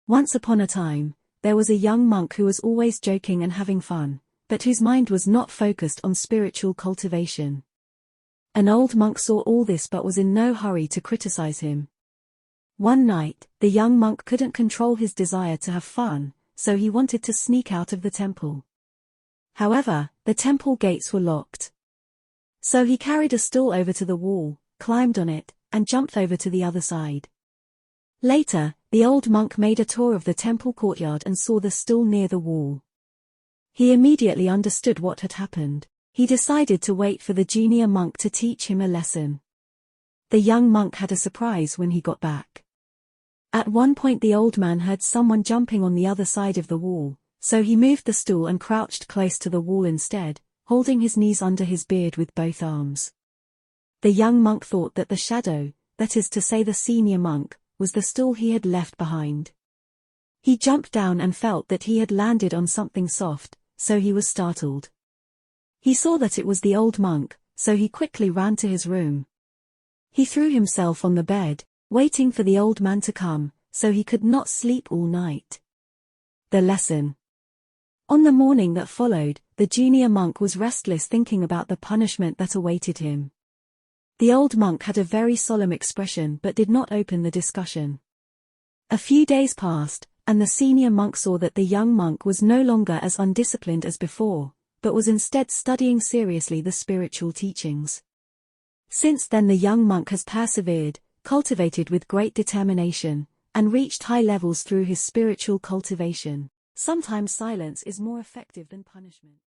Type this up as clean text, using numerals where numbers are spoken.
Once upon a time, there was a young monk who was always joking and having fun, but whose mind was not focused on spiritual cultivation. An old monk saw all this but was in no hurry to criticize him. One night, the young monk couldn't control his desire to have fun, so he wanted to sneak out of the temple. However, the temple gates were locked. So he carried a stool over to the wall, climbed on it, and jumped over to the other side. Later, the old monk made a tour of the temple courtyard and saw the stool near the wall. He immediately understood what had happened. He decided to wait for the junior monk to teach him a lesson. The young monk had a surprise when he got back. At one point the old man heard someone jumping on the other side of the wall, so he moved the stool and crouched close to the wall instead, holding his knees under his beard with both arms. The young monk thought that the shadow, that is to say the senior monk, was the stool he had left behind. He jumped down and felt that he had landed on something soft, so he was startled. He saw that it was the old monk, so he quickly ran to his room. He threw himself on the bed, waiting for the old man to come, so he could not sleep all night. The lesson. On the morning that followed, the junior monk was restless thinking about the punishment that awaited him. The old monk had a very solemn expression but did not open the discussion. A few days passed, and the senior monk saw that the young monk was no longer as undisciplined as before, but was instead studying seriously the spiritual teachings. Since then the young monk has persevered, cultivated with great determination, and reached high levels through his spiritual cultivation. Sometimes silence is more effective than punishment.